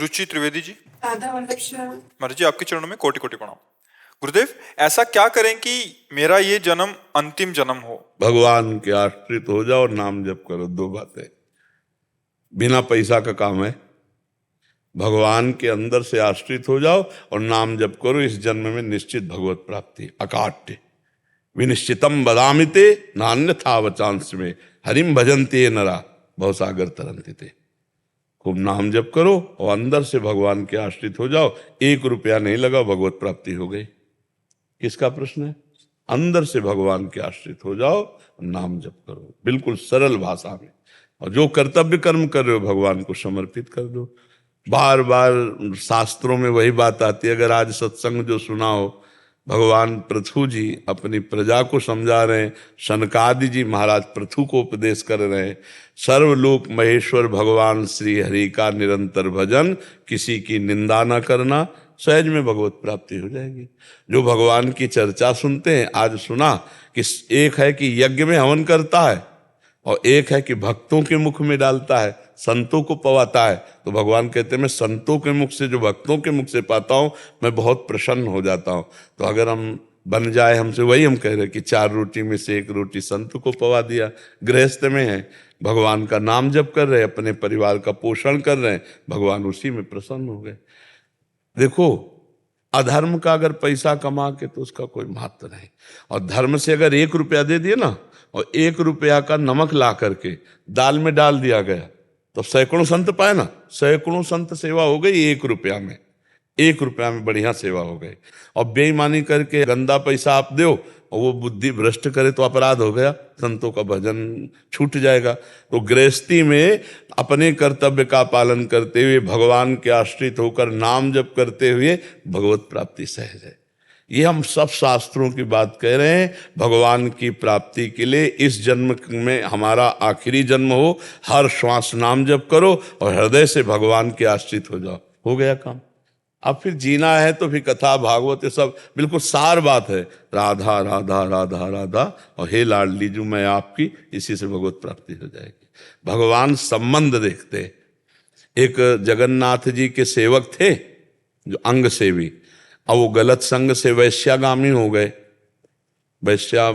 रुचि त्रिवेदी जी। राधा वल्लभ महाराज जी, आपके चरणों में कोटि कोटि प्रणाम। गुरुदेव, ऐसा क्या करें कि मेरा ये जन्म अंतिम जन्म हो? भगवान के आश्रित हो जाओ, नाम जप करो। दो बातें, बिना पैसा का काम है। भगवान के अंदर से आश्रित हो जाओ और नाम जप करो। इस जन्म में निश्चित भगवत प्राप्ति। अकाट्य विनिश्चितम बदामिते नान्यथा वचांस में हरिम भजन्ते नरा भवसागर तरंति ते। खूब नाम जप करो और अंदर से भगवान के आश्रित हो जाओ। 1 रुपया नहीं लगा, भगवत प्राप्ति हो गई। किसका प्रश्न है? अंदर से भगवान के आश्रित हो जाओ, नाम जप करो, बिल्कुल सरल भाषा में। और जो कर्तव्य कर्म कर रहे हो भगवान को समर्पित कर दो। बार बार शास्त्रों में वही बात आती है। अगर आज सत्संग जो सुना हो, भगवान पृथु जी अपनी प्रजा को समझा रहे हैं, शनकादि जी महाराज पृथु को उपदेश कर रहे हैं। सर्वलोक महेश्वर भगवान श्री हरि का निरंतर भजन, किसी की निंदा न करना, सहज में भगवत प्राप्ति हो जाएगी। जो भगवान की चर्चा सुनते हैं, आज सुना कि एक है कि यज्ञ में हवन करता है और एक है कि भक्तों के मुख में डालता है, संतों को पवाता है। तो भगवान कहते हैं मैं संतों के मुख से, जो भक्तों के मुख से पाता हूं, मैं बहुत प्रसन्न हो जाता हूं। तो अगर हम बन जाए हमसे, वही हम कह रहे हैं कि 4 रोटी में से 1 रोटी संत को पवा दिया। गृहस्थ में है, भगवान का नाम जप कर रहे हैं, अपने परिवार का पोषण कर रहे हैं, भगवान उसी में प्रसन्न हो गए। देखो, अधर्म का अगर पैसा कमा के तो उसका कोई महत्व नहीं, और धर्म से अगर 1 रुपया दे दिए ना, और 1 रुपया का नमक ला करके दाल में डाल दिया गया, तो सैकड़ों संत पाए ना। सैकड़ों संत सेवा हो गई 1 रुपया में। 1 रुपया में बढ़िया सेवा हो गई। और बेईमानी करके गंदा पैसा आप दो और वो बुद्धि भ्रष्ट करे तो अपराध हो गया, संतों का भजन छूट जाएगा। तो गृहस्थी में अपने कर्तव्य का पालन करते हुए, भगवान के आश्रित होकर नाम जप करते हुए भगवत प्राप्ति सहज है। ये हम सब शास्त्रों की बात कह रहे हैं। भगवान की प्राप्ति के लिए इस जन्म में हमारा आखिरी जन्म हो, हर श्वास नाम जप करो और हृदय से भगवान के आश्रित हो जाओ, हो गया काम। अब फिर जीना है तो फिर कथा भागवत ये सब बिल्कुल सार बात है। राधा राधा राधा राधा और हे लाडली जू मैं आपकी, इसी से भगवत प्राप्ति हो जाएगी। भगवान संबंध देखते। एक जगन्नाथ जी के सेवक थे जो अंग सेवी, अब वो गलत संग से वैश्यागामी हो गए, वैश्या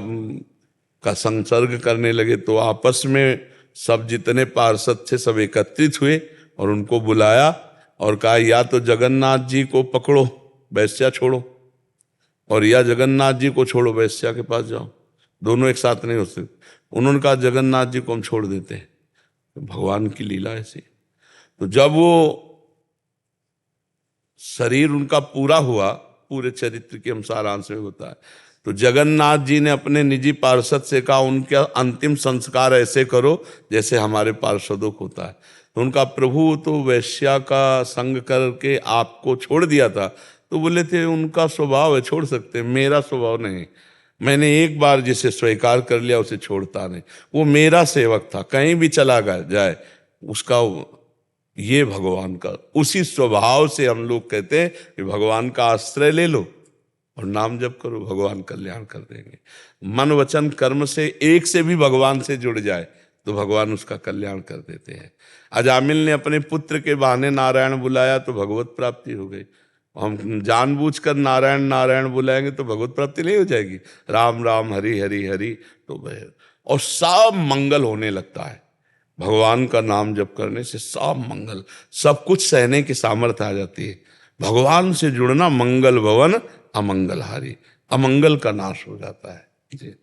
का संसर्ग करने लगे। तो आपस में सब जितने पार्षद थे सब एकत्रित हुए और उनको बुलाया और कहा या तो जगन्नाथ जी को पकड़ो, वैश्या छोड़ो, और या जगन्नाथ जी को छोड़ो, वैश्या के पास जाओ। दोनों एक साथ नहीं हो सकते। उन्होंने कहा जगन्नाथ जी को हम छोड़ देते हैं। तो भगवान की लीला ऐसी। तो जब वो शरीर उनका पूरा हुआ, पूरे चरित्र के हम सारांश में होता है, तो जगन्नाथ जी ने अपने निजी पार्षद से कहा उनका अंतिम संस्कार ऐसे करो जैसे हमारे पार्षदों को होता है। तो उनका प्रभु तो वैश्या का संग करके आपको छोड़ दिया था। तो बोले थे उनका स्वभाव है, छोड़ सकते हैं, मेरा स्वभाव नहीं। मैंने एक बार जिसे स्वीकार कर लिया उसे छोड़ता नहीं। वो मेरा सेवक था, कहीं भी चला जाए उसका, ये भगवान का उसी स्वभाव से हम लोग कहते हैं कि भगवान का आश्रय ले लो और नाम जप करो, भगवान कल्याण कर देंगे। मन वचन कर्म से एक से भी भगवान से जुड़ जाए तो भगवान उसका कल्याण कर देते हैं। अजामिल ने अपने पुत्र के बहाने नारायण बुलाया तो भगवत प्राप्ति हो गई। हम जानबूझकर नारायण नारायण बुलाएंगे तो भगवत प्राप्ति नहीं हो जाएगी। राम राम हरि हरि हरि तो और सब मंगल होने लगता है। भगवान का नाम जप करने से सब मंगल, सब कुछ सहने की सामर्थ्य आ जाती है। भगवान से जुड़ना मंगल भवन अमंगलहारी, अमंगल का नाश हो जाता है जी।